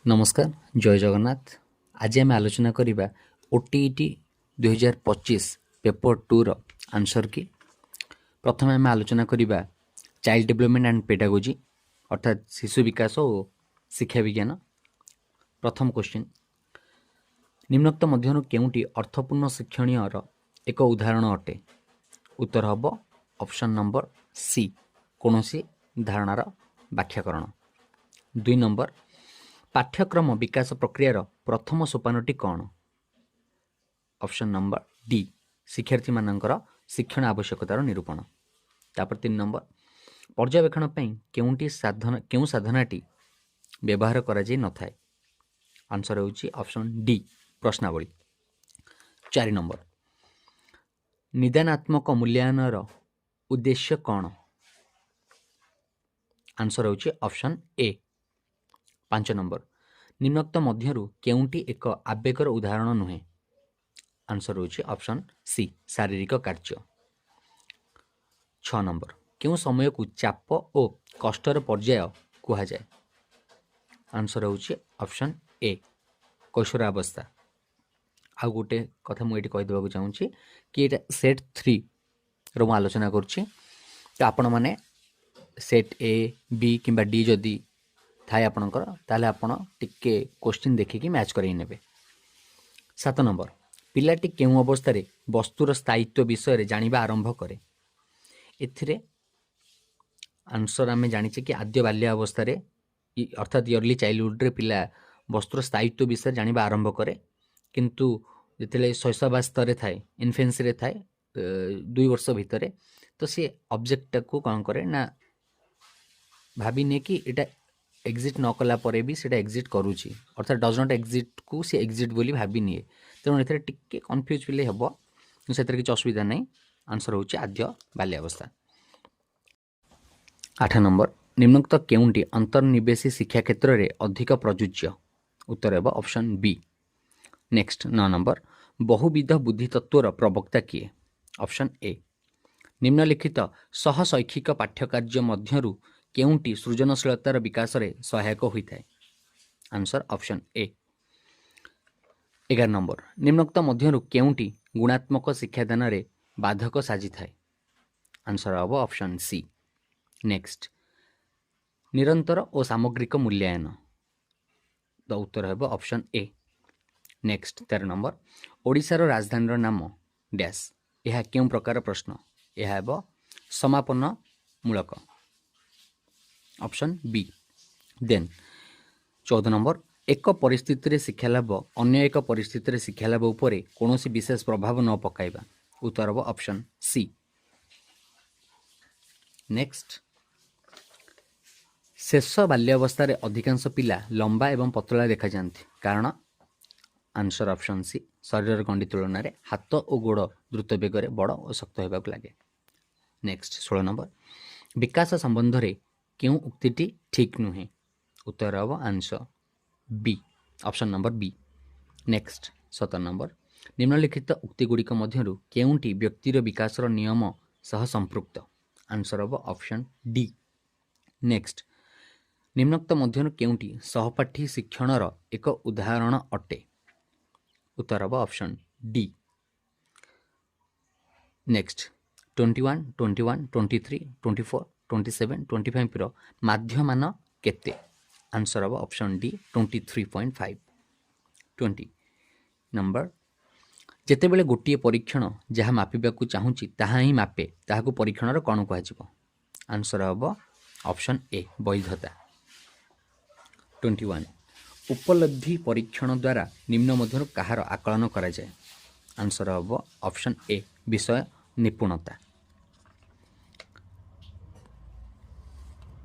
नमस्कार जय जगन्नाथ। आज आम आलोचना करवा ओटीईटी 2025 पेपर 2 रो आंसर की। प्रथम आम आलोचना करवा चाइल्ड डेवलपमेंट एंड पेडागोजी अर्थात शिशु विकास और शिक्षा विज्ञान। प्रथम क्वेश्चन, निम्नोक्त मध्यरु केउटी अर्थपूर्ण शिक्षणीय एक उदाहरण अटे? उत्तर हम ऑप्शन नंबर सी कौनसी धारणार व्याख्याकरण। 2 नंबर, पाठ्यक्रम विकास प्रक्रियार प्रथम सोपानटी कौन? ऑप्शन नंबर डी शिक्षार्थी मानकर शिक्षण आवश्यकतार निरूपण। तापर 3 नंबर, पर्यवेक्षण केउं साधनाटी व्यवहार करा जाई न थाए? आंसर होची ऑप्शन डी प्रश्नावली। 4 नंबर, निदानात्मक मूल्यांकनर उद्देश्य कौन? आंसर होची ऑप्शन ए। 5 नंबर, निम्नोक्त मध्यरु केउंटी एक आवेगर उदाहरण नुहे? आंसर होची ऑप्शन सी शारीरिक कार्य। 6 नंबर, केउं समय को चाप और कष्टर पर्याय कहा जाए? आंसर होची ऑप्शन ए कैशोरावस्था। आ गोटे कथा मुझे कहीदेवा चाहूँगी कि ये सेट 3 रो आलोचना करुच्ची। तो आपण मैंने सेट ए बी कि डी जदि थाए आपणकर ताले आपण टिके क्वेश्चन देखिकी मैच करई नेबे। 7 नंबर, पिलाटी केउं अवस्था वस्तुर स्थायित्व विषय जानिबा आरंभ करे? एथिरे आंसर आमे जानिचे कि आद्य बाल्य अवस्था अर्थात अर्ली चाइल्डहुड रे पिला वस्तुर स्थायित्व विषय जानिबा आरंभ करे, किंतु जिते शैशवास्तर थाए इनफेन्सी रे थाए 2 वर्ष भितर, तो सी ऑब्जेक्ट को कौन करे ना भाभी ने कि इटा एग्जिट न कला परे भी सेटा एग्जिट करूची, अर्थात डज नॉट एग्जिट को सी एग्जिट बोली भाभी निए। तेणु एथरे टिके कन्फ्यूज पिले हेबो, सेतरे किछ असुविधा नै। आंसर होची आद्य बाल्यावस्था। 8 नंबर, निम्नोक्त केउंटी अंतर्निवेशी शिक्षा क्षेत्र में अधिक प्रযোज्य? उत्तर हेबो ऑप्शन बी। नेक्स्ट 9 नंबर, बहुविध बुद्धितत्वर प्रवक्ता किए? Option A. निम्नलिखित सहशैक्षिक पाठ्यकार्य मध्यरु केउंटी सृजनशीलतार विकास रे सहायक होइथाय? Answer option A. 11 नंबर, निम्नोक्त मध्यरु केउंटी गुणात्मक शिक्षादान रे बाधक साजी थाए? आंसर हेबो ऑप्शन सी। नेक्स्ट, निरंतर और सामग्रिक मूल्यांकन? द उत्तर हेबो ऑप्शन ए। नेक्स्ट 13 नंबर, ओडिशार राजधानी नाम डैश? यह क्यों प्रकार प्रश्न? यह हेबो समापन मूलक। Option B. देन 14 नंबर, एक परिस्थिति रे शिक्षा लाभ अन्य एक परिस्थिति रे शिक्षा लाभ उपरे कौनसी विशेष प्रभाव न पकाइबा? उत्तर हेबो ऑप्शन सी। नेक्स्ट, शेष बाल्यावस्था अधिकांश पिला लंबा एवं पतला देखा जाती, कारण? आंसर ऑप्शन सी शरीर गंडी तुलन में हाथ और गोड़ द्रुत बेगर बड़ और शक्त होगा लगे। नेक्स्ट 16 नंबर, विकास संबंध में क्यों उक्ति ठीक नुहे? उत्तर हम answer B option number B. Next 17 number, निम्नलिखित उक्ति गुड़िक मध्यरु केउंटी व्यक्तिर विकास नियम सह संपृक्त? आंसर हम ऑप्शन डी। नेक्स्ट, निम्नोक्त मध्यरु केउंटी सहपाठी शिक्षणर एक उदाहरण अटे? उत्तर हम ऑप्शन डी। नेक्स्ट 21, 21, 23, 24, 27, 25 रो माध्यमान केते? आंसर हम ऑप्शन डी 23.5। 20 नंबर, जेतेबेले गोटे परीक्षण जहाँ मापिबाकू चाहूँची ताहा ही मापे ताहाकू परीक्षणर कौन कहुजिबो? आंसर हम ऑप्शन ए वैधता। 21, उपलब्धि परीक्षण द्वारा निम्न मध्यरु कहार आकलन करा जाए? आंसर हम ऑप्शन ए विषय निपुणता।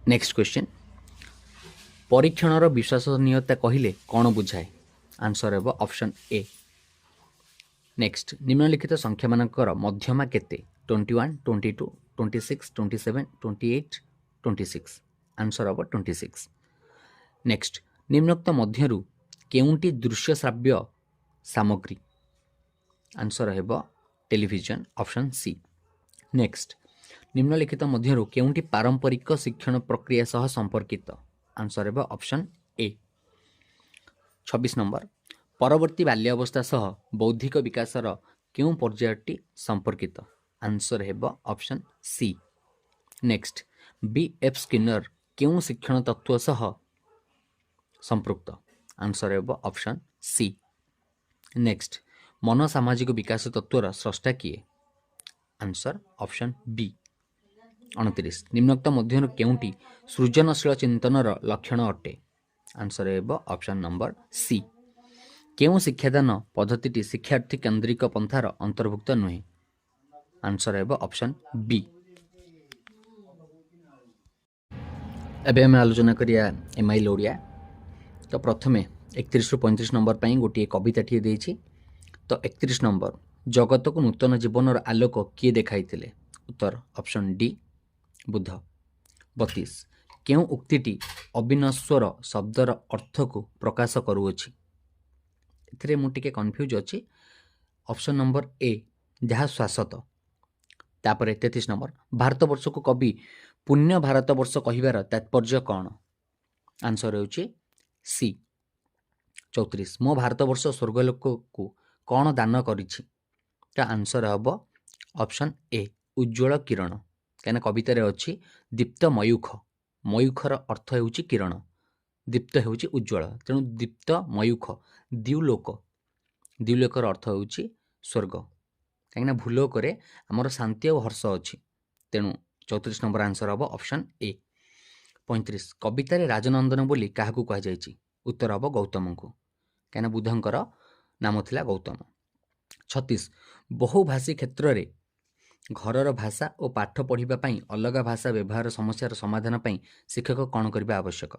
नेक्स्ट क्वेश्चन, परीक्षणर विश्वसनीयता कहिले कौन बुझाए? आंसर हम ऑप्शन ए। नेक्स्ट, निम्नलिखित संख्या मानकर मध्यमा केते? 21, 22, 26, 27, 28, 26। आंसर हम 26। नेक्स्ट, निम्नोक्त मध्यरु केउंटी दृश्य श्राव्य सामग्री? आंसर हेबो टेलीविजन ऑप्शन सी। नेक्स्ट, निम्नलिखित मध्यरु केउंटी पारंपरिक शिक्षण प्रक्रिया सह संपर्कित? आंसर हेबो ऑप्शन ए। 26 नंबर परवर्ती बाल्यावस्था सह बौद्धिक विकासर केउं पर्यायटी संपर्कित आंसर हेब option C. Next B F Skinner केउं शिक्षण तत्व सह संपृक्त आंसर हेब ऑप्शन सी। नेक्स्ट मन सामाजिक विकास तत्वर स्रष्टा किए आंसर ऑप्शन बी। 29 निम्नोक्त मध्यरु केउंटी सृजनशील चिंतनर लक्षण अटे आंसर हेब ऑप्शन नंबर सी। केउं शिक्षादान पद्धति शिक्षार्थी केन्द्रिक पंथार अंतर्भुक्त नुहे आंसर हेब ऑप्शन बी। एबे हम आलोचना करिया एमआईएल ओडिया। तो प्रथमे 31 रु 35 नंबर पर गोटे कविताटी देछि। तो 31 नंबर जगत को नूतन जीवन आलोक किए देखाई उत्तर ऑप्शन डी बुद्ध। 32 केउं उक्तिटी अविनश्वर शब्दर अर्थ को प्रकाश करुअछि एथिरे मु टिके कन्फ्यूज अछि ऑप्शन नंबर ए जहाँ शाश्वत। तापरे 33 नंबर भारतवर्ष को कवि पुण्य भारतवर्ष कहिबार तात्पर्य कौन आंसर होउछि सी। 34 मो भारतवर्ष स्वर्गलोक को कौन दान करिछि ता आंसर हम ऑप्शन ए उज्ज्वल किरण कहना कवितार अच्छी दीप्त मयूख मयूखर अर्थ होउछि किरण दीप्त होउछि उज्ज्वल तेणु दीप्त मयूख द्युलोकर अर्थ होउछि स्वर्ग कहीं भूलोक आमर शांति और हर्ष अच्छी तेणु 34 नंबर आंसर हम ऑप्शन ए। 35 कवितार राजनंदन बोली क्या कहुई उत्तर हम गौतम को कहीं बुद्धंकर नाम थिला गौतम। 36 बहुभाषी क्षेत्र में घरर भाषा और पाठ पढ़ाई अलग भाषा व्यवहार समस्यार समाधान पर शिक्षक कौन करने आवश्यक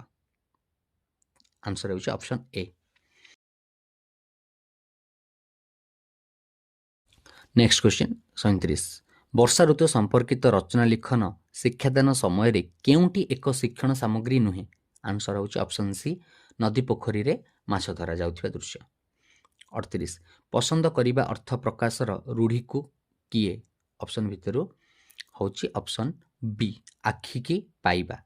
आंसर होउछि ऑप्शन ए। नेक्स्ट क्वेश्चन 37 वर्षा ऋतु संपर्कित रचना लिखन शिक्षादान समय रे केउंटी एक शिक्षण सामग्री नुहे आंसर होउछि ऑप्शन सी नदी पोखरी रे माछ धरा जाउथिबा दृश्य। 38 पसंद करिबा अर्थ प्रकाशर रूढ़ी को किए ऑप्शन भितर होउछि ऑप्शन बी आखि की पाइबा।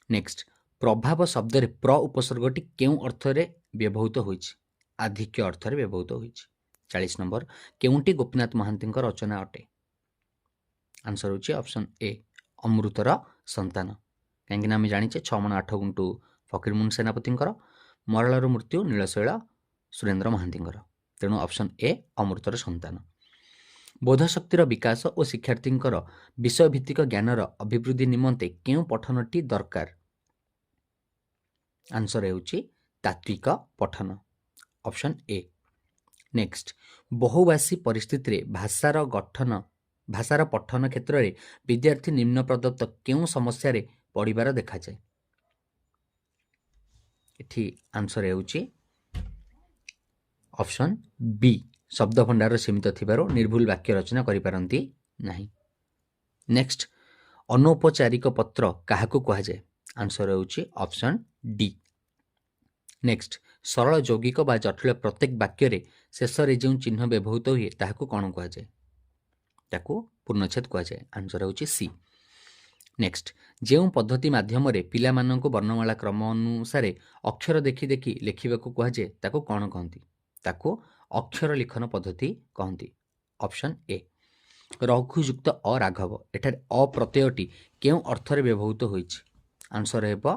नेक्स्ट प्रभाव शब्द रे प्र उपसर्गटी केउं अर्थ रे व्यवहृत होइछि आधिक्य अर्थ रे व्यवहृत होइछि। 40 नंबर केउंटी गोपीनाथ महांती रचना अटे आंसर होउछि ऑप्शन ए अमृतर संतान कहीं आम जाने 6 मन 8 गुंटू फकीरमोहन सेनापति मरलार मृत्यु नीलशैल सुरेन्द्र महांती तेणु ऑप्शन ए अमृतर संतान। बोधशक्तिर विकास और शिक्षार्थी विषय भित्तिक ज्ञानर अभिवृद्धि निमंते केउं पठनटी दरकार आंसर होउछि तात्विक पठन ऑप्शन ए। नेक्स्ट बहुभाषी परिस्थिति रे भाषार पठन क्षेत्र में विद्यार्थी निम्न प्रदत्त केउं समस्या रे पढ़िबार देखा जाए एठी आंसर होउछि ऑप्शन बी शब्द भंडार सीमित थिबारो निर्भुल वाक्य रचना करि पारंती नाही। नेक्स्ट अनौपचारिक पत्र काहाकू कहा जाए आंसर होउछि ऑप्शन डी। नेक्स्ट सरल यौगिक बा जटिल प्रत्येक वाक्य रे शेष रे जो चिन्ह व्यवहृत हुए ताहाकू कौन कहा जाए ताकू पूर्णच्छेद कहा जाए आंसर होउछि सी। नेक्स्ट जो पद्धति माध्यम रे पिला माननकु वर्णमाला क्रम अनुसार अक्षर देखि देखि लिखिबाकू कहा जाए ताकू कौन कहंती ताकू अक्षर लिखन पद्धति कहंती ऑप्शन ए। रघुयुक्त अराघव एठार अप्रत्ययटी केउं अर्थ रे व्यवहृत होइछि आंसर हेबो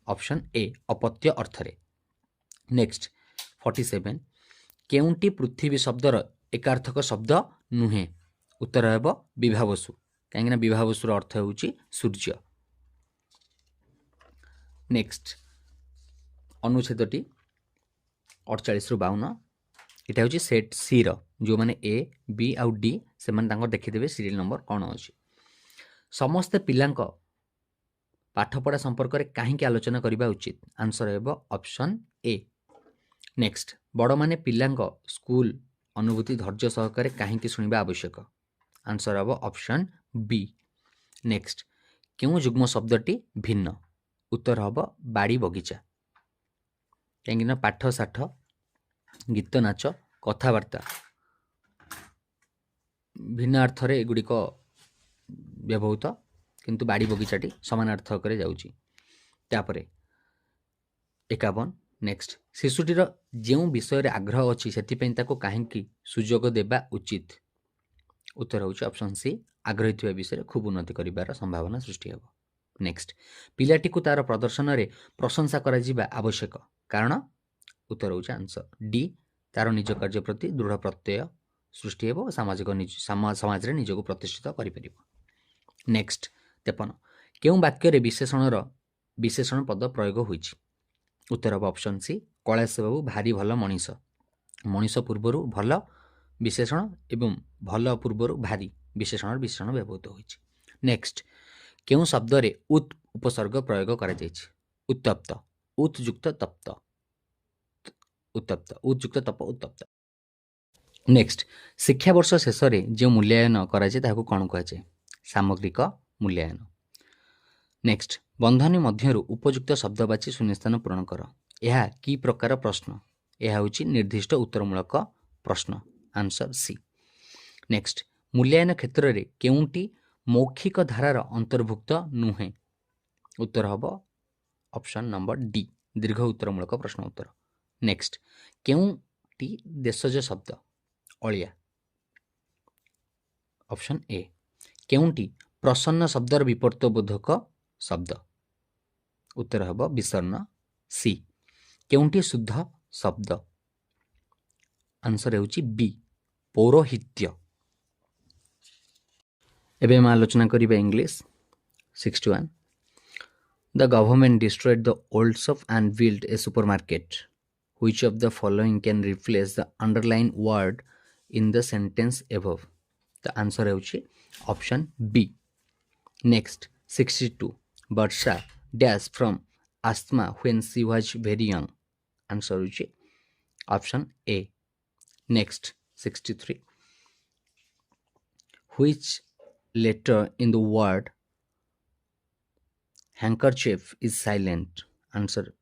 ऑप्शन ए अपत्य अर्थ रे। नेक्स्ट 47 केउंटी पृथ्वी शब्दर एकार्थक शब्द नुहे उत्तर हेबो विभावसु कहीं विभावसुर अर्थ होउछि सूर्य। नेक्स्ट अनुच्छेदटी 48 रु 52 इटा होउछि सेट सी रो जो माने ए बी आउ डी से माने तांकर देखिदेबे सीरियल नंबर कौन अछि समस्त पिलांक पाठपढ़ा संपर्क में कहीं आलोचना करने उचित आंसर हेबो ऑप्शन ए। नेक्स्ट बड़ माने पिलांक स्कूल अनुभूति धैर्य सहकारे कहीं शुणा आवश्यक आंसर हेबो ऑप्शन बी। नेक्स्ट क्यों युग्म शब्दटी भिन्न उत्तर हेबो बाड़ी बगीचा कहीं पाठ साठ गीत नाच कथबार्ता भिन्न अर्थरे एगुड़िक व्यवहृत किंतु बाड़ी बगीचाटी समान अर्थक जाउची। तापरे 51 ନେକ୍ସଟ ଶିଶୁଟିର ଯେଉଁ ବିଷୟରେ ଆଗ୍ରହ ଅଛି ସେଥିପାଇଁ ତାକୁ କାହିଁକି ସୁଯୋଗ ଦେବା ଉଚିତ? ଉତ୍ତର ହେଉଛି ଅପସନ୍ ସି, ଆଗ୍ରହୀ ଥିବା ବିଷୟରେ ଖୁବ୍ ଉନ୍ନତି କରିବାର ସମ୍ଭାବନା ସୃଷ୍ଟି ହେବ। ନେକ୍ସଟ ପିଲାଟିକୁ ତାର ପ୍ରଦର୍ଶନରେ ପ୍ରଶଂସା କରାଯିବା ଆବଶ୍ୟକ, କାରଣ? ଉତ୍ତର ହେଉଛି ଆନ୍ସର ଡି, ତାର ନିଜ କାର୍ଯ୍ୟ ପ୍ରତି ଦୃଢ଼ ପ୍ରତ୍ୟୟ ସୃଷ୍ଟି ହେବ ଓ ସମାଜରେ ନିଜକୁ ପ୍ରତିଷ୍ଠିତ କରିପାରିବ। ନେକ୍ସଟ 53 କେଉଁ ବାକ୍ୟରେ ବିଶେଷଣ ପଦ ପ୍ରୟୋଗ ହୋଇଛି? ଉତ୍ତର ହେବ ଅପସନ୍ ସି, କୈଳାସ ବାବୁ ଭାରି ଭଲ ମଣିଷ। ମଣିଷ ପୂର୍ବରୁ ଭଲ ବିଶେଷଣ ଏବଂ ଭଲ ପୂର୍ବରୁ ଭାରି ବିଶେଷଣ ବ୍ୟବହୃତ ହୋଇଛି। ନେକ୍ସଟ କେଉଁ ଶବ୍ଦରେ ଉତ୍ ଉପସର୍ଗ ପ୍ରୟୋଗ କରାଯାଇଛି? ଉତ୍ତପ୍ତ, ଉତ୍ ଯୁକ୍ତ ତପ୍ତ, ଉତ୍ତପ୍ତ, ଉତ୍ ଯୁକ୍ତ ତପ, ଉତ୍ତପ୍ତ। ନେକ୍ସଟ ଶିକ୍ଷାବର୍ଷ ଶେଷରେ ଯେଉଁ ମୂଲ୍ୟାୟନ କରାଯାଏ ତାହାକୁ କ'ଣ କୁହାଯାଏ? ସାମଗ୍ରିକ ମୂଲ୍ୟାୟନ। ନେକ୍ସଟ ବନ୍ଧନୀ ମଧ୍ୟରୁ ଉପଯୁକ୍ତ ଶବ୍ଦ ବାଛି ଶୂନ୍ୟସ୍ଥାନ ପୂରଣ କର। ଏହା କି ପ୍ରକାର ପ୍ରଶ୍ନ? ଏହା ହେଉଛି ନିର୍ଦ୍ଦିଷ୍ଟ ଉତ୍ତରମୂଳକ ପ୍ରଶ୍ନ। Answer C. ନେକ୍ସଟ ମୂଲ୍ୟାୟନ କ୍ଷେତ୍ରରେ କେଉଁଟି ମୌଖିକ ଧାରାର ଅନ୍ତର୍ଭୁକ୍ତ ନୁହେଁ? ଉତ୍ତର ହେବ ଅପସନ୍ ନମ୍ବର ଡି, ଦୀର୍ଘ ଉତ୍ତରମୂଳକ ପ୍ରଶ୍ନ ଉତ୍ତର। ନେକ୍ସଟ କେଉଁଟି ଦେଶଜ ଶବ୍ଦ? ଅଳିଆ, ଅପସନ୍ ଏ। କେଉଁଟି ପ୍ରସନ୍ନ ଶବ୍ଦର ବିପର୍ଯ୍ୟୟବୋଧକ ଶବ୍ଦ? ଉତ୍ତର ହେବ ବିଷର୍ଣ୍ଣ, ସି। କେଉଁଟି ଶୁଦ୍ଧ ଶବ୍ଦ? ଆନ୍ସର ହେଉଛି ବି, ପୌରୋହିତ୍ୟ। ଏବେ ଆମେ ଆଲୋଚନା କରିବା English 61 The government destroyed the old shop and built a supermarket. Which of the following can replace the underlined word in the sentence above? The answer ହେଉଛି option B. Next 62 Barsha dash from asthma when she was very young. Answer ହେଉଛି option A. Next 63 Which letter in the word handkerchief is silent? Answer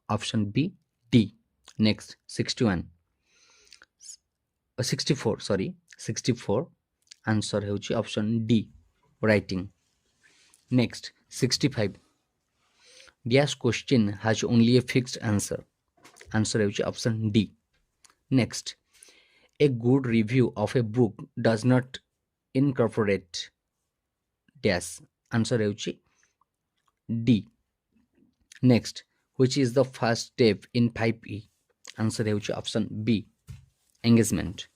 option B, D. Next 64 answer ହେଉଛି option D, writing. Next 65 dash question has only a fixed answer. Answer ହେଉଛି option D. Next a good review of a book does not incorporate dash. Answer ହେଉଛି D. Next which is the first step in 5E? Answer ହେଉଛି option B, engagement.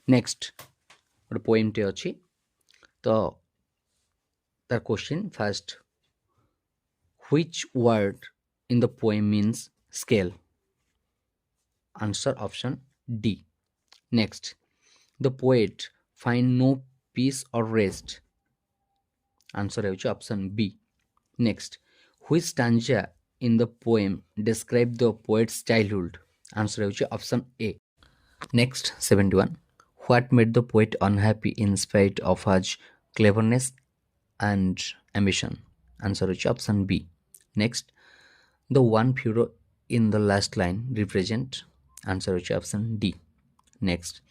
Next ଗୋଟେ ପୋଏମଟେ ଅଛି, ତ ତାର question first which word in the poem means scale? Answer option D. Next the poet find no peace or rest. Answer ହେଉଛି option B. Next which stanza in the poem describe the poet's childhood? Answer ହେଉଛି option A. Next 71 what made the poet unhappy in spite of his cleverness and ambition? Answer ହେଉଛି option B. Next the one furrow in the last line represent? Answer ହେଉଛି option D. Next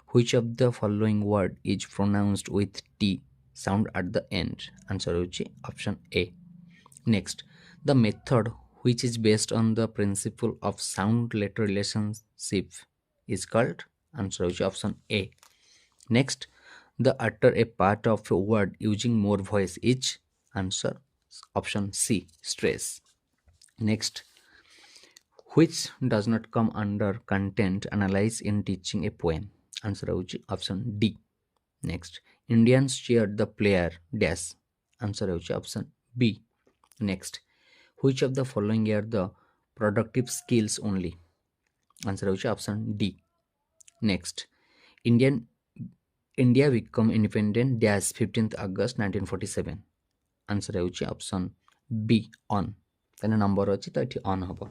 which of the following word is pronounced with T sound at the end? Answer ହେଉଛି option A. Next the method which is based on the principle of sound letter relationship is called? Answer ହେଉଛି option A. Next the utter a part of a word using more voice is? Answer option C, stress. Next which does not come under content analysis in teaching a poem? Answer ହେଉଛି option D. Next Indians cheered the player dash. Answer ହେଉଛି option B. Next which of the following are the productive skills only? Answer ହେଉଛି option D. Next India become independent dash 15th August 1947. Answer ହେଉଛି option B, on. ତାହେଲେ number ଅଛି ତ ଏଠି on ହେବ।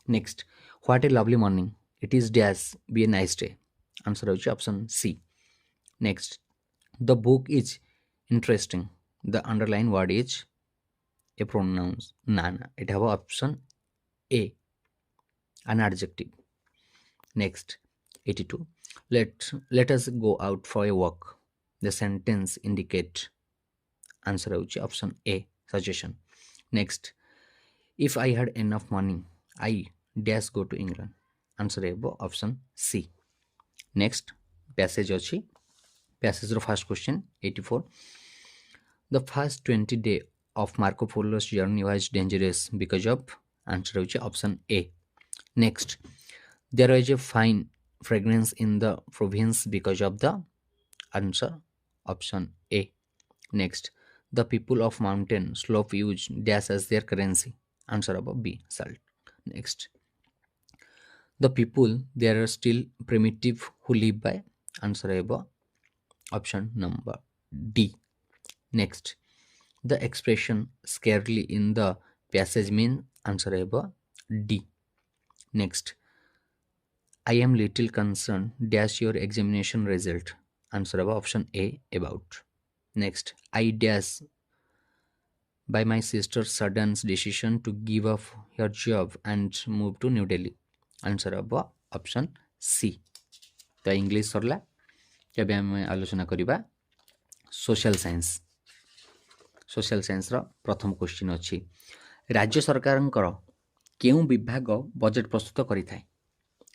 Next what a lovely morning, it is dash be a nice day. Answer ହେଉଛି option C. Next the book is interesting, the underline word is a pronoun? ନା এটা ହେବ option A, an adjective. Next 82 let us go out for a walk, the sentence indicate? Answer ହେଉଛି option A, suggestion. Next if I had enough money I dash go to England answer हे option C. Next passage अच्छी passage first question 84 the first 20 day of Marco Polo's journey was dangerous because of answer होची option A. Next there was a fine fragrance in the province because of the answer option A. Next the people of mountain slope use dash as their currency answer of B salt. Next the people there are still primitive who live by answer of option number D. Next the expression scarcely in the passage mean answer of D. Next I am little concerned dash your examination result answer of option A about. Next I dash by my sister's sudden decision to give up her job and move to New Delhi answer of option C. तो English सरला केबे हम आलोचना करिबा social science रो प्रथम question अछि राज्य सरकारंकर केउ विभाग बजेट प्रस्तुत करिथाय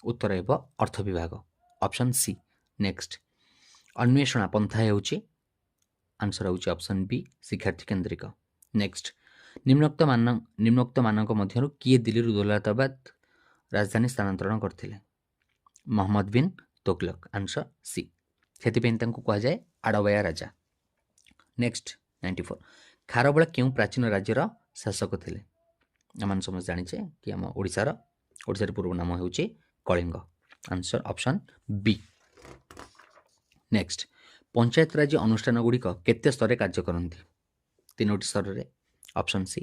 उत्तर हेबो अर्थ विभाग ऑप्शन सी। नेक्स्ट अन्वेषण पंथा हेउची आंसर होउची ऑप्शन बी शिक्षार्थी केंद्रिक। नेक्स्ट निम्नोक्त मानक मध्यरु किए दिल्ली दौलताबाद राजधानी स्थानांतरण करथिले मोहम्मद बिन तुगलक आंसर सी सेतिपेन तांको कहा जाए आडवया राजा। नेक्स्ट 94 खारबेल केउ प्राचीन राज्यर शासक थिले आमान समझ जानिछे कि हम ओडिसार पूर्व नाम हेउची Kalinga answer option B. Next panchayat raj अनुष्ठान गुड़िक केते स्तर कार्य करती तीनोटी स्तर रे ऑप्शन सी।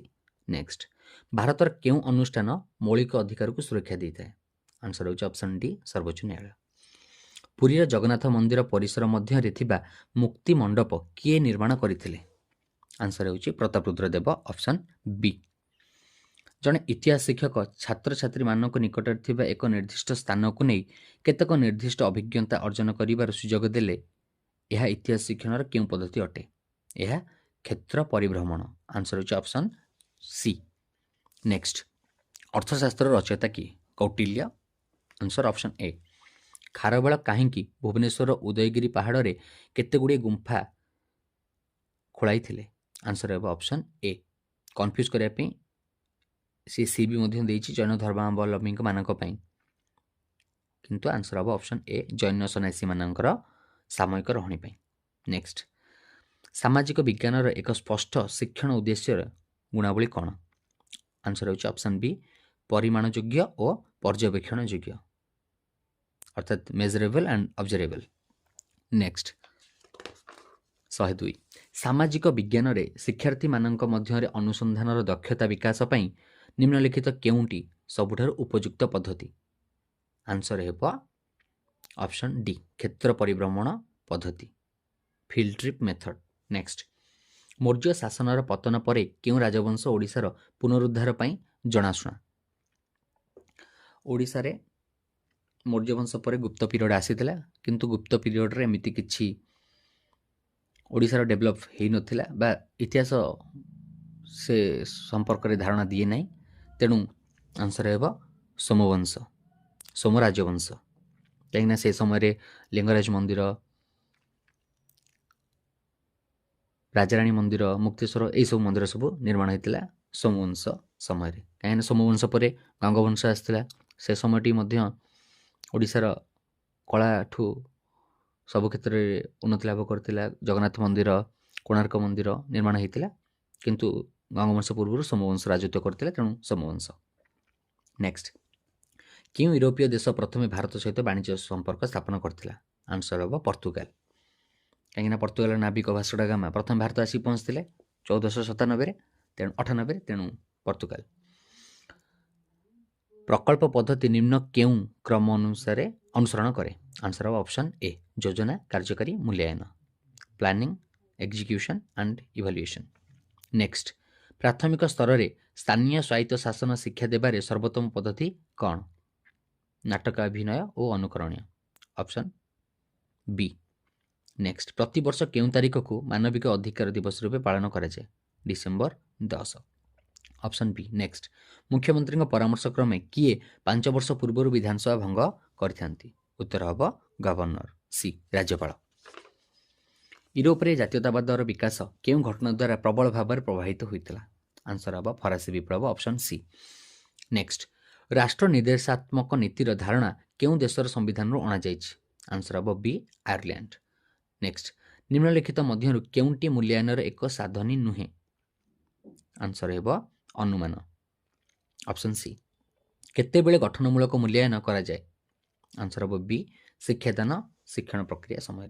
नेक्स्ट भारतर केउ अनुष्ठान मौलिक अधिकार को सुरक्षा देता है आंसर होची ऑप्शन डी सर्वोच्च न्यायालय। पुरी जगन्नाथ मंदिर परिसर मध्य थिबा मुक्ति मंडप किए निर्माण करथिले आंसर होची प्रतापरुद्र देव ऑप्शन बी। जने इतिहास शिक्षक छात्र छात्री मानक निकट थिबा एक निर्दिष्ट स्थान को नहीं केतक निर्दिष्ट अभिज्ञता अर्जन करिवार सुयोग देले यह इतिहास शिक्षण केउ पद्धति अटे यह क्षेत्र परिभ्रमण आंसर होची ऑप्शन सी। नेक्स्ट अर्थशास्त्र रचयिता किए कौटिल्य आंसर ऑप्शन ए। खारबेल कहीं भुवनेश्वर उदयगिरी पहाड़ रे केते गुड़े गुंफा खोलाई थिले आंसर है ऑप्शन ए। कन्फ्यूज करने सी भी जैन धर्मावलम्बी मानक किंतु आंसर हम ऑप्शन ए जैन सन्यासी मानकर सामयिक रहणी पाई। नेक्स्ट सामाजिक विज्ञान एक स्पष्ट शिक्षण उद्देश्य गुणावली कौन आंसर होची ऑप्शन बी परिमाण योग्य और पर्यवेक्षण योग्य अर्थात मेजरेबल एंड ऑब्जरेबल। नेक्स्ट 102 सामाजिक विज्ञान रे शिक्षार्थी मानक मध्य अनुसंधान दक्षता विकास पई निम्नलिखित केउंटी सबुठार उपयुक्त पद्धति आंसर हेबो ऑप्शन डी क्षेत्र परिभ्रमण पद्धति field trip method. Next Maurya शासनर पतन परे केउ राजवंश ओडिशार पुनरुद्धार पई जनाशुना ओडिशा रे मौर्य वंश पर गुप्त पीरियड आसीथिला किंतु गुप्त पीरियड रे एमिति किछि ओडिशार डेभलप हेई नथिला बा इतिहास से संपर्क रे धारणा दिए नाही तेणु आंसर हेबो सोमवंश सोम राजवंश कहीं से समय रे लिंगराज मंदिर राजाराणी मंदिर मुक्तेश्वर यही सब मंदिर सब निर्माण होता सोमवंश समय कहीं सोमवंश पर गंगवंश आसाला से समयटी ओडिशार कला ठू सब क्षेत्र में उन्नति लाभ करथिला जगन्नाथ मंदिर कोणार्क मंदिर निर्माण होता किंतु गंगवंश पूर्व सोमवंश राजत्व करथिला तेणु सोमवंश। नेक्स्ट क्यों यूरोपीय देश प्रथम भारत सहित वाणिज्य संपर्क स्थापन करथिला आंसर हम पर्तुगाल कहीं पर्तुगाल नाविक भास्को डा गामा प्रथम भारत आसी पहुँचते 1497 तेणु 98 तेणु पर्तुगाल। प्रकल्प पद्धति निम्न केउ क्रम अनुसार अनुसरण करे आंसर ऑफ ऑप्शन ए योजना कार्यकारी मूल्यांकन planning execution and evaluation. Next प्राथमिक स्तर में स्थानीय स्वायत्त शासन शिक्षा देबारे सर्वोत्तम पद्धति कौन नाटक अभिनय और अनुकरणीय ऑप्शन बी। नेक्स्ट प्रति वर्ष केउ तारीख को मानविक अधिकार दिवस रूपे पालन करा जाए डिसेंबर 10 ऑप्शन बी। नेक्स्ट मुख्यमंत्री परामर्श क्रमे किए 5 वर्ष पूर्व विधानसभा भंग करथांती उत्तर हम गवर्नर सी राज्यपाल। यूरोप रे जातीयतावादर विकास केउं घटना द्वारा प्रबल भाव में प्रभावित होता आंसर हम फरासी विप्लव ऑप्शन सी। नेक्स्ट राष्ट्र निर्देशात्मक नीतिर धारणा केउं देशर संविधान अणा आंसर हम बी आयरलैंड। नेक्स्ट निम्नलिखित मध्यरु केउंटी मूल्यांकन एक साधनी नुहे आंसर हेब अनुमान ऑप्शन सी। केतेबेले गठनमूलक मूल्यांकन करा जाए आंसर हम बी शिक्षादान शिक्षण प्रक्रिया समय।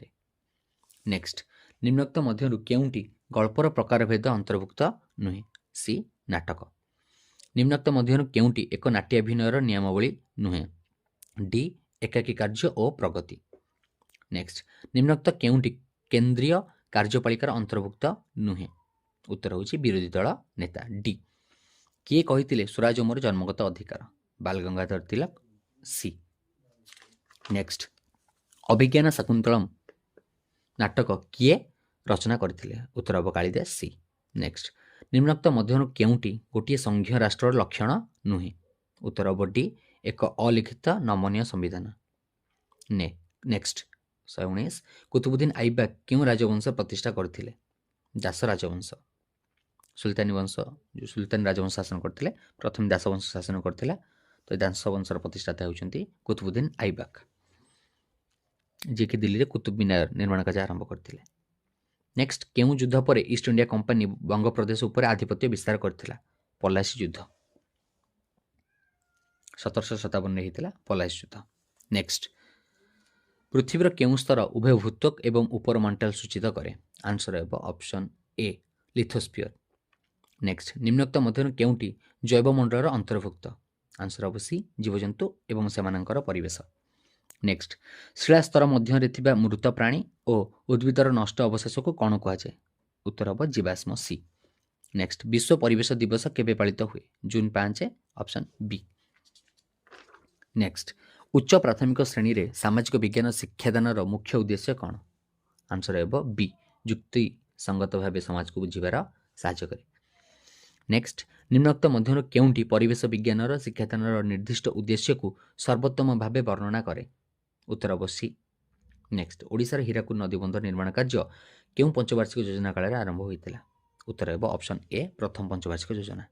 नेक्स्ट निम्नोक्त मध्यरु केउंटी गल्पर प्रकारभेद अंतर्भुक्त नुहे सी नाटक। निम्नोक्त मध्यरु केउंटी एक नाट्याभिनयर नियमावली नुहे डी एकाकी कार्य और प्रगति। नेक्स्ट निम्नोक्त केउंटी केंद्रीय कार्यपालिकार अंतर्भुक्त नुहे उत्तर होची विरोधी दल नेता डी। किए कहिथिले स्वराज मोर जन्मगत अधिकार बाल गंगाधर तिलक सी। नेक्स्ट अभिज्ञान शकुंतलम नाटक किए रचना करथिले उत्तर हम कालिदास सी। नेक्स्ट निम्नोक्त मध्यरु केउंटी गोटे संघीय राष्ट्र लक्षण नुहे उत्तर हम डी एक अलिखित नमनीय संविधान। नेक्स्ट 119 कुतुबुद्दीन ऐबक क्यों राजवंश प्रतिष्ठा करथिले दास राजवंश। सुल्तानी वंश जो सुल्तान राजवंश शासन करथिले प्रथम दास वंश शासन करथिला तो दास वंशर प्रतिष्ठाता होउछंती कुतुबुद्दीन ऐबक जे कि दिल्ली रे कुतुब मीनार निर्माण कार्य आरंभ करथिले। नेक्स्ट केउं युद्ध पर ईस्ट इंडिया कंपनी बंग प्रदेश उपर आधिपत्य विस्तार करथिला पलासी युद्ध 1757 होता पलासी युद्ध। नेक्स्ट पृथ्वीर केउं स्तर उभय भूत्वक एवं उपरमंडल सूचित करे आंसर हेब ऑप्शन ए लिथोस्फियर। नेक्स्ट निम्नोक्त मध्यरु केउंटी जैवमंडलर अंतर्भुक्त आंसर हम सी जीवजंतु एवं सेमानंकर परिवेश। नेक्स्ट शिला स्तर मध्य थिबा मृत प्राणी और उद्भिदर नष्ट अवशेष को कौन कहुए उत्तर हम जीवाश्म सी। नेक्स्ट विश्व परिवेश दिवस केबे पालित हुए जून 5 ऑप्शन बी। नेक्स्ट उच्च प्राथमिक श्रेणी रे सामाजिक विज्ञान शिक्षादानर मुख्य उद्देश्य कौन आंसर हेब बी जुक्ति संगत भाव समाज को बुझीबार साहाय्य करे। नेक्स्ट निम्नोक्त मध्यरु केउंटी परिवेश विज्ञानर शिक्षादानर निर्दिष्ट उद्देश्य को सर्वोत्तम भाव वर्णना करे उत्तर हम सी। नेक्स्ट ओडिशार हीराकुद नदीबंध निर्माण कार्य केउं पंचवार्षिक योजना काल आरंभ होइतिला उत्तर हेब ऑप्शन ए प्रथम पंचवार्षिक योजना।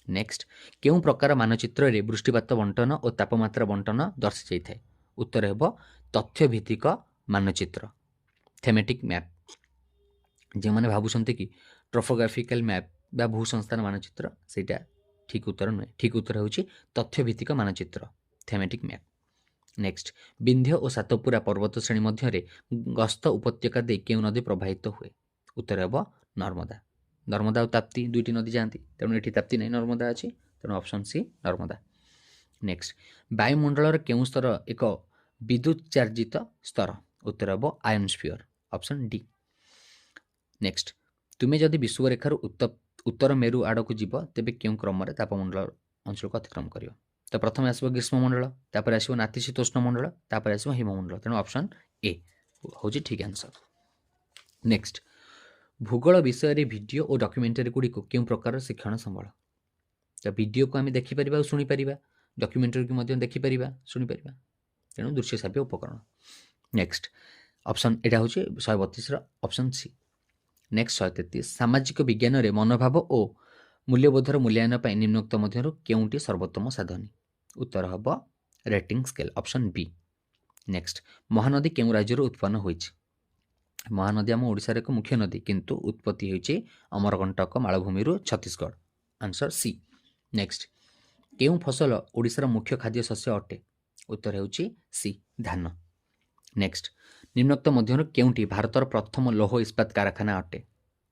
नेक्स्ट केउं प्रकार मानचित्र रे वृष्टिपात बंटन और तापमात्रा बंटन दर्शा जाइथाय उत्तर हेब तथ्य भित्तिक मानचित्र थेमेटिक मैप। जे माने भाबुछन्ते कि ट्रोपोग्राफिकल मैप बा भूसंस्थान मानचित्र सेटा ठीक उत्तर नुहे ठीक उत्तर होची तथ्य भित्तिक मानचित्र थेमेटिक मैप। नेक्स्ट विंध्य और सातपुरा पर्वत श्रेणी मध्य गस्त उपत्यका दे केउं नदी प्रवाहित हुए उत्तर हेब नर्मदा। नर्मदा और ताप्ती दुईटी नदी जाती तेणु ये ताप्ती नहीं नर्मदा अच्छी तेणु ऑप्शन सी नर्मदा। नेक्स्ट वायुमंडल केउं स्तर एक विद्युत चार्जित स्तर उत्तर हेब आयोनस्फीयर ऑप्शन डी। नेक्स्ट तुम्हें जदि विषुवरेखार उत्तर मेरु आड़क जीव तेबे केउं क्रम तापमंडल अंचल को अतिक्रम कर तो प्रथम आसो ग्रीष्ममंडल तापर आसो नातिशीतोष्ण मंडल तापर आसो हिममंडल तेणु ऑप्शन ए हूँ ठीक आंसर। नेक्स्ट भूगोल विषय रे वीडियो और डॉक्यूमेंटरी गुड़ी को क्यों प्रकार शिक्षण संबल तो वीडियो को आम देखिपर और शुणिपर डॉक्यूमेंटरी को देखिपर शुणिपर तेणु दृश्य श्राव्य उपकरण। नेक्स्ट ऑप्शन एटा हूँ 132 ऑप्शन सी। नेक्स्ट 133 सामाजिक विज्ञान रे मनोभाव और मूल्यबोधर मूल्यांकन पर निम्नोक्त मध्यरु केउंटी सर्वोत्तम साधनी उत्तर हम rating scale option B. Next Mahanadi केउं राज्य उत्पन्न होइछि महानदी आम ओडिशार एक मुख्य नदी किंतु उत्पत्ति होइछि अमरकंटक मालभूमि छत्तीसगढ़ आंसर सी। नेक्स्ट केउं फसल ओडिशार मुख्य खाद्य शस्य अटे उत्तर होइछि सी धान। नेक्स्ट निम्नोक्त मध्यरु केउंटी भारतर प्रथम लौह इस्पात कारखाना अटे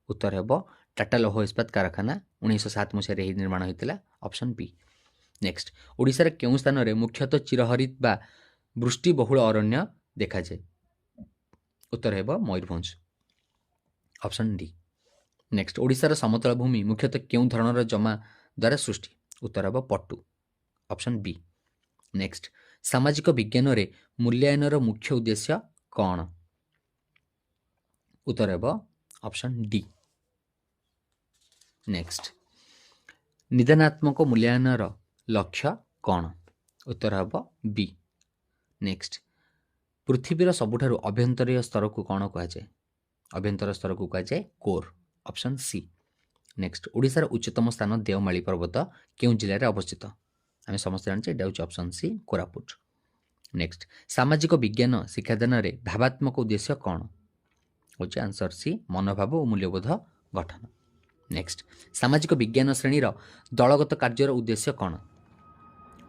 उत्तर हेब टाटा लौह इस्पात कारखाना 1907 मसीह निर्माण होता ऑप्शन बी। नेक्स्ट ओडिशार केउं स्थान रे मुख्यतः चिरहरित बा वृष्टिबहुल अरण्य देखा जाए उत्तर हेब मयूरभंज ऑप्शन डी। नेक्स्ट ओडिशार समतल भूमि मुख्यतः केउं धरणर जमा द्वारा सृष्टि उत्तर हेब पट्टू ऑप्शन बी। नेक्स्ट सामाजिक विज्ञान रे मूल्यांकनर मुख्य उद्देश्य कौन उत्तर हेब ऑप्शन डी। नेक्स्ट ନିଦାନାତ୍ମକ ମୂଲ୍ୟାୟନର ଲକ୍ଷ୍ୟ କ'ଣ? ଉତ୍ତର ହେବ ବି। ନେକ୍ସଟ, ପୃଥିବୀର ସବୁଠାରୁ ଅଭ୍ୟନ୍ତରୀୟ ସ୍ତରକୁ କ'ଣ କୁହାଯାଏ? ଅଭ୍ୟନ୍ତର ସ୍ତରକୁ କୁହାଯାଏ କୋର୍, ଅପସନ୍ ସି। ନେକ୍ସଟ, ଓଡ଼ିଶାର ଉଚ୍ଚତମ ସ୍ଥାନ ଦେଓମାଳି ପର୍ବତ କେଉଁ ଜିଲ୍ଲାରେ ଅବସ୍ଥିତ? ଆମେ ସମସ୍ତେ ଜାଣିଛେ ଏଇଟା ହେଉଛି ଅପସନ୍ ସି, କୋରାପୁଟ। ନେକ୍ସଟ, ସାମାଜିକ ବିଜ୍ଞାନ ଶିକ୍ଷାଦାନରେ ଭାବାତ୍ମକ ଉଦ୍ଦେଶ୍ୟ କ'ଣ? ହେଉଛି ଆନ୍ସର ସି, ମନୋଭାବ ଓ ମୂଲ୍ୟବୋଧ ଗଠନ। ନେକ୍ସଟ, ସାମାଜିକ ବିଜ୍ଞାନ ଶ୍ରେଣୀର ଦଳଗତ କାର୍ଯ୍ୟର ଉଦ୍ଦେଶ୍ୟ କ'ଣ?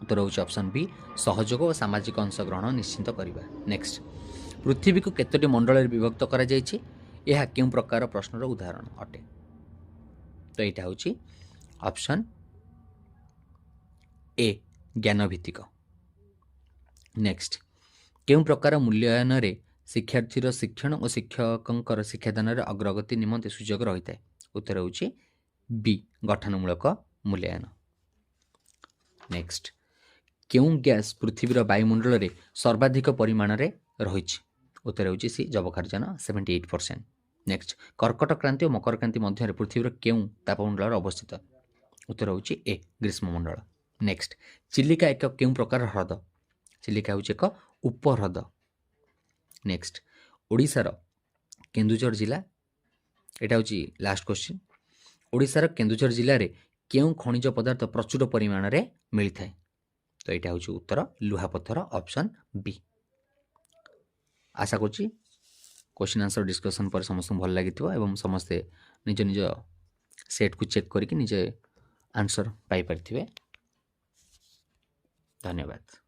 ଉତ୍ତର ହେଉଛି ଅପସନ୍ ବି, ସହଯୋଗ ଓ ସାମାଜିକ ଅଂଶଗ୍ରହଣ ନିଶ୍ଚିତ କରିବା। ନେକ୍ସଟ, ପୃଥିବୀକୁ କେତୋଟି ମଣ୍ଡଳରେ ବିଭକ୍ତ କରାଯାଇଛି? ଏହା କେଉଁ ପ୍ରକାର ପ୍ରଶ୍ନର ଉଦାହରଣ ଅଟେ? ତ ଏଇଟା ହେଉଛି ଅପସନ୍ ଏ, ଜ୍ଞାନଭିତ୍ତିକ। ନେକ୍ସଟ, କେଉଁ ପ୍ରକାର ମୂଲ୍ୟାୟନରେ ଶିକ୍ଷାର୍ଥୀର ଶିକ୍ଷଣ ଓ ଶିକ୍ଷକଙ୍କର ଶିକ୍ଷାଦାନରେ ଅଗ୍ରଗତି ନିମନ୍ତେ ସୁଯୋଗ ରହିଥାଏ? ଉତ୍ତର ହେଉଛି ବି, ଗଠନମୂଳକ ମୂଲ୍ୟାୟନ। ନେକ୍ସଟ, କେଉଁ ଗ୍ୟାସ୍ ପୃଥିବୀର ବାୟୁମଣ୍ଡଳରେ ସର୍ବାଧିକ ପରିମାଣରେ ରହିଛି? ଉତ୍ତର ହେଉଛି ସି, ଯବକ୍ଷାରଜାନ 78%। ନେକ୍ସଟ, କର୍କଟ କ୍ରାନ୍ତି ଓ ମକର କ୍ରାନ୍ତି ମଧ୍ୟରେ ପୃଥିବୀର କେଉଁ ତାପମଣ୍ଡଳରେ ଅବସ୍ଥିତ? ଉତ୍ତର ହେଉଛି ଏ, ଗ୍ରୀଷ୍ମମଣ୍ଡଳ। ନେକ୍ସଟ, ଚିଲିକା ଏକ କେଉଁ ପ୍ରକାର ହ୍ରଦ? ଚିଲିକା ହେଉଛି ଏକ ଉପହ୍ରଦ। ନେକ୍ସଟ, ଓଡ଼ିଶାର କେନ୍ଦୁଝର ଜିଲ୍ଲା, ଏଇଟା ହେଉଛି ଲାଷ୍ଟ କ୍ୱେଶ୍ଚିନ୍। ଓଡ଼ିଶାର କେନ୍ଦୁଝର ଜିଲ୍ଲାରେ କେଉଁ ଖଣିଜ ପଦାର୍ଥ ପ୍ରଚୁର ପରିମାଣରେ ମିଳିଥାଏ? ତ ଏଇଟା ହେଉଛି ଉତ୍ତର ଲୁହାପଥର, ଅପସନ୍ ବି। ଆଶା କରୁଛି କ୍ୱେଶ୍ଚିନ୍ ଆନ୍ସର ଡିସ୍କସନ୍ ପରେ ସମସ୍ତଙ୍କୁ ଭଲ ଲାଗିଥିବ ଏବଂ ସମସ୍ତେ ନିଜ ନିଜ ସେଟ୍କୁ ଚେକ୍ କରିକି ନିଜେ ଆନ୍ସର ପାଇପାରିଥିବେ। ଧନ୍ୟବାଦ।